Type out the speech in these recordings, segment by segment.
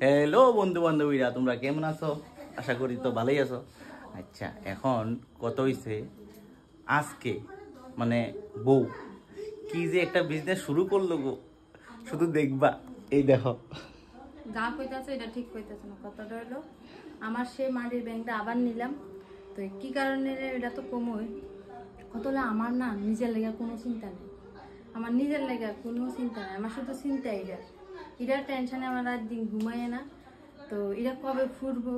Hello বন্ধু বান্ধবীরা, তোমরা কেমন আছো? আশা করি তো ভালোই আছো। আচ্ছা, এখন কত হইছে আজকে মানে বউ কি যে একটা বিজনেস শুরু করলো গো, শুধু দেখবা। এই দেখো, যা কইতাছে এটা ঠিক কইতাছে না। কথাটা হলো আমার সেই মাটির ব্যাংকটা আবার নিলাম, তো কি কারণে এটা তো কমই। কত হলো আমার না নিজের লেগে কোনো চিন্তা নেই, আমার নিজের লেগে কোনো চিন্তা নেই, আমার শুধু চিন্তা এটার টেনশনে আমার রাত দিন ঘুমায় না। তো এটা কবে ফুরবো,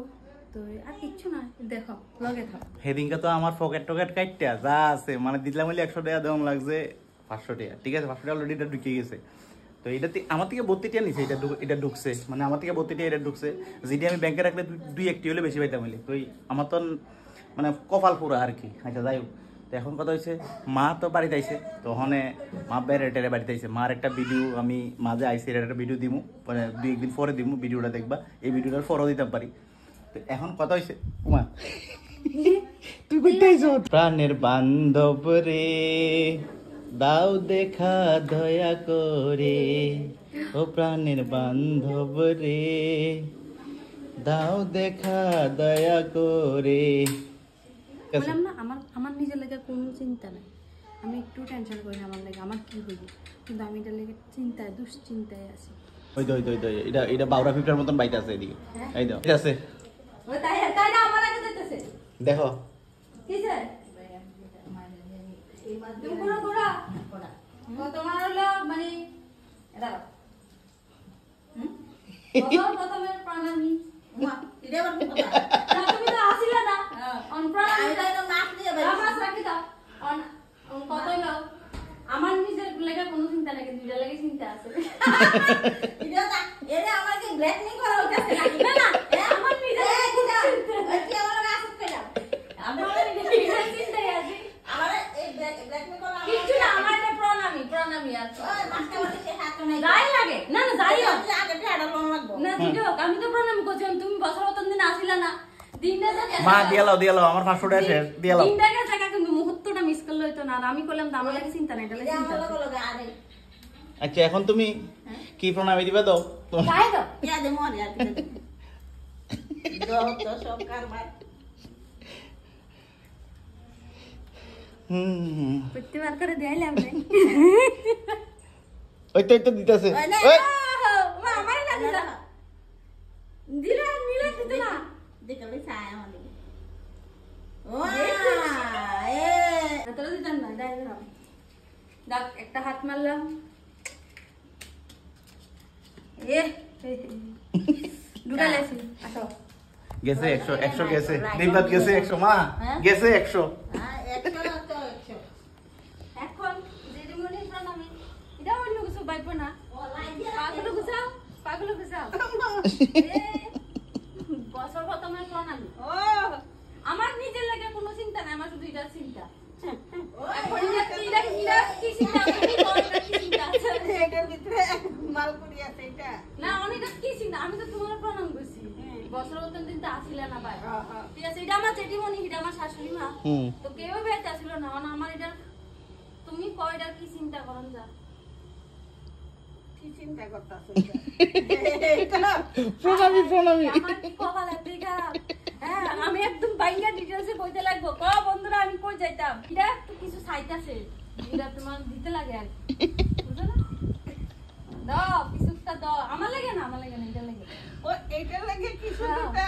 তো আর কিচ্ছু না, দেখো লগে থাক। সেদিনকে তো আমার পকেট টকেট কাটতে যা আছে মানে দিলাম হলে 100 টাকা দেওয়া লাগছে, 500 টাকা। ঠিক আছে, 500 টাকা অলরেডি এটা ঢুকে গেছে। তো এটাতে আমার থেকে 32 টাকা নিছে, এটা ঢুকছে মানে আমার থেকে 32 টাকা এটা ঢুকছে। যদি আমি ব্যাংকে রাখলে দুই একটি হলে বেশি পাইতাম হলে, তো আমার তো মানে কপাল পুরা আর কি। আচ্ছা যাই হোক, তো এখন কথা হয়েছে মা তো বাড়িতে আইছে, তো ওখানে মা বেড়ে বাড়িতে আইছে। মার একটা ভিডিও আমি মাঝে আইসি, এটা একটা ভিডিও দিব, মানে 2-1 দিন পরে দিব ভিডিওটা, দেখবা। এই ভিডিওটার পরেও দিতে পারি। তো এখন কথা হয়েছে মা তুই কইতেইছ প্রাণের বান্ধব রে, দাও দেখা দয়া করে, ও প্রাণের বান্ধব রে, দাও দেখা দয়া করে। বললাম না আমার আমার নিজের লেগে কোনো চিন্তা নেই, আমি একটু টেনশন করি না আমার লেগে আমার কি হইব, কিন্তু আমি এটার লেগে চিন্তায় দুশ্চিন্তায় আছি। ওই তো এটা বাউরা ফিফটার মতন বাইতে আছে এদিকে। এই দাও, এটা আছে ওই তাই না আমার আগে যাইতেছে, দেখো কিছে তুমি কোন কোরা ও তোমার হলো মানে এটা প্রথমে প্রাণামি মা এটা আবার কথা না, তুমি তো আসিলা না অন প্রাণামি আমি তো মাছ দিয়ে ভাই মাছ রাখি দাও অন কত হলো আমার নিজের লেগে কোনো চিন্তা নাই, দুইটা লেগে চিন্তা আছে। এটা না এরে আমাকে ব্ল্যাকমেল করা হচ্ছে না না না আমার নিজের চিন্তা কি আমার কাছে পেলাম আমি আমার নিজের চিন্তাই আছি। আমার এই ব্ল্যাকমেল করা কিছু না, আমার এটা প্রণামি আছে। ওই মাছটা বলে সে হাত নাই গায় লাগে না না যাইও আগে ঠেড়া লোন লাগবো না দিও, আমি তো প্রণামি করছি। তুমি বছর মতন দিন আসিলা না, দিনটা মা দিয়ে লাও আমার 500 টাকা শেষ দিয়ে লাও। দিনটা জায়গা কিন্তু মুহূর্তটা মিস করলে হইতো না। আর আমি কইলাম আমার লাগে চিন্তা নাই, এটা লাগে চিন্তা আছে। আচ্ছা এখন তুমি কি প্রণামী দিবা দাও? গায় দাও ইয়া দে মন আর কি দাও তো সব কারবার প্রত্যেকবার করে দেইলাম নাই। ওই তো দিতেছে। ওই না ওই মা আমার না দিলা দিলা নিলা দিতে না দেখো ওই ছায়া আমাদের ও এ তোরা দিতাম না দাই দাও দাও একটা হাত মারলাম এ ঢুকালেছি আসো গেছে 100 গেছে, নিবাদ গেছে 100 মা গেছে 100। হ্যাঁ 100 তো 100 এখন দিদিমণি প্রণামী এটা অন্য কিছু পাইবো না। পাগল গুছাও বছর প্রথমে প্রণামী। ও আমার নিজের লাগে কোনো চিন্তা নাই, আমার শুধু এটা চিন্তা। এখন কি চিন্তা তুমি বল, এটা কি চিন্তা আছে? এটার ভিতরে মালপুরি আছে এটা না অনেকটা কি চিন্তা, আমি তো তোমার প্রণাম করছি বছর প্রথম দিন তো আসিলা না ভাই। ঠিক আছে, এটা আমার জেঠিমণি, এটা আমার শাশুড়ি মা, তো কেউ বেঁচে আসিল না। আমার এটা তুমি কয়টা কি চিন্তা করেন যা কি চিন্তা করতাছো প্রণামী আমার কি কপাল এতই খারাপ। হ্যাঁ আমি একদম বাইঙ্গা ডিটেইলসে কইতে লাগবো। বন্ধুরা আমি কই যাইতাম, এটা একটু কিছু চাইতাছে, এটা তোমার দিতে লাগে আর কি, বুঝছো না? দাও কিছুটা দাও, আমার লাগে না এটা লাগে। ও এইটার লাগে কিছু দিতা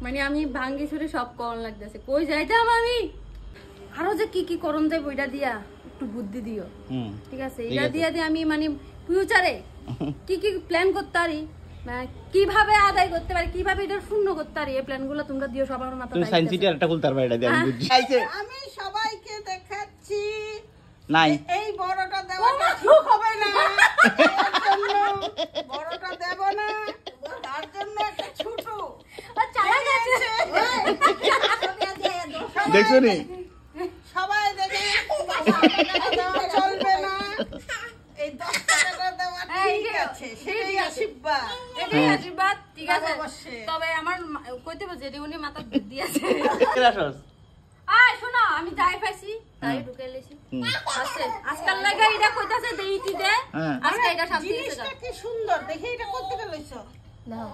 মানে আমি ভাঙ্গি ছুরি সব করন লাগতেছে, কই যাইতাম আমি। আরো যে কি করন যাইব এটা দিয়া একটু বুদ্ধি দিও, ঠিক আছে? এটা দিয়া আমি মানে ফিউচারে কি প্ল্যান করতে পারি, কিভাবে আদায় করতে পারি, কিভাবে এটা শূন্য করতে পারি, এই প্ল্যানগুলো তোমরা দিও সবার মাথায়। তুমি সায়েন্স সিটি একটা খুলতে পারবে, এটা দিয়ে আমি বুঝছি। আমি সবাইকে দেখাচ্ছি নাই এই বড়টা দেওয়াটা ঠিক হবে না, এর জন্য বড়টা দেব না, তার জন্য একটা ছোট চালা গেছে দেখছো নি সবাই দেখে দেওয়া চলবে না, এই 10 টাকা দেওয়া ঠিক আছে, সেটাই আশীর্বাদ, এটাই আশীর্বাদ, ঠিক আছে? অবশ্যই। তবে আমার কইতে বলছে যে উনি মাথা বুদ্ধি আছে। আয় শোনো আমি যাই পাইছি তাই ঢুকে লেছি আছে আজকাল লাগা এটা কইতাছে দেইটি দে হ্যাঁ। আজকে এটা শান্তি হইছে জিনিসটা কি সুন্দর দেখে এটা করতে গেলছ দাও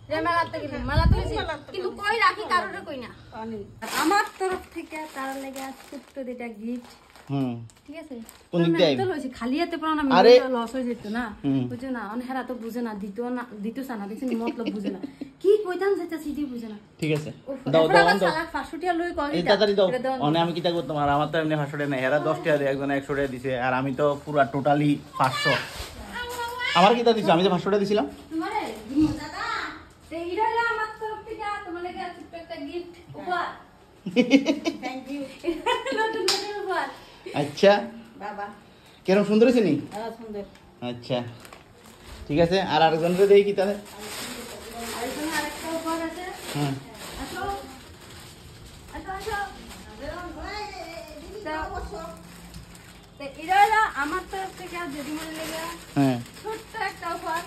রে মেলাতে গেলি মেলাতে গেছি কিন্তু কই রাখি কারোরে কই না আমার তরফ থেকে তার লাগা ছোট্ট দুইটা গিফট ঠিক আছে কোন দিক দিয়ে তো লইছি খালি হাতে পারো না আরে লস হয়ে যেত না বুঝছো না অনহেরা তো বুঝে না দিত না দেখছেন মতলব বুঝে না কি কইতাম যেটা সিটি বুঝে না ঠিক আছে দাও দাও দাও সালাক 500 টাকা লই কই এই তাড়াতাড়ি দাও অনে আমি কিটা করতাম আর আমার তো এমনি 500 টাকা নাই এরা 10 টাকা দেয় একজন 100 টাকা দিছে আর আমি তো পুরো টোটালি 500 আমার কিটা দিছো আমি যে 500 টাকা দিছিলাম তোমারে দাদা এইটা হলো আমার তরফ থেকে তোমার লাগা ছোট্ট একটা গিফট উপহার থ্যাংক ইউ নতুন নতুন উপহার আচ্ছা বাবা কেরম সুন্দর হয়েছে নি সুন্দর আচ্ছা ঠিক আছে আর আরেকজনকে দেই কি তাহলে আরেকজন আরেকটা উপহার আছে হুম আসো আসো আসো তো এটা হলো আমার তরফ থেকে আর যদি মনে লেগে হ্যাঁ ছোট্ট একটা উপহার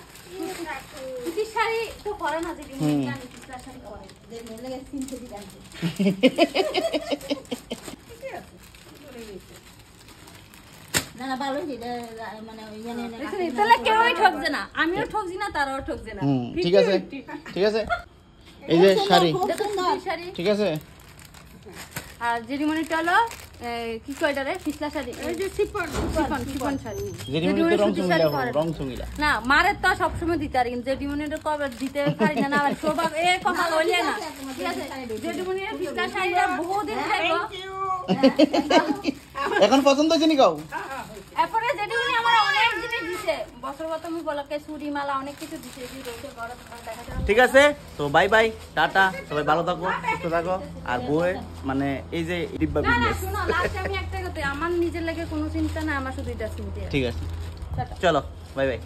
সুতির শাড়ি তো পরে না যদি মনে জানি সুতির শাড়ি পরে যদি মনে লেগে সিন থেকে জানতে না না ভালো এটা মানে তাহলে কেউই ঠকছে না আমিও ঠকছি না তারাও ঠকছে না ঠিক আছে ঠিক আছে এই যে শাড়ি দেখো সুতির শাড়ি ঠিক আছে আর জেরিমনিটা হলো কি কয় এটারে ফিসলা শাড়ি এই যে সিপন শিফন শাড়ি জেরিমনি তো রং চুঙ্গিলা রং চুঙ্গিলা না মারে তো সবসময় দিতে পারি কিন্তু জেডিমনিটা কবে দিতে পারি না না আবার সৌভাগ এ কপাল হইলে না ঠিক আছে জেডিমনির ফিসলা শাড়িটা বহুদিন খাইবো এখন পছন্দ হয়েছে নি কাউ এরপরে জেডিমনি আমার অনেক জিনিস দিছে বছর কত আমি বলকে চুড়ি মালা অনেক কিছু দিছে এই রোজে ঘরে দেখা যায় ঠিক আছে তো বাই বাই টাটা সবাই ভালো থাকো সুস্থ থাকো আর বউয়ে মানে এই যে ডিব্বা না না বিজনেস শুনো লাস্টে আমি একটা কথা আমার নিজের লাগে কোনো চিন্তা না আমার শুধু এটা চিন্তা ঠিক আছে চলো বাই বাই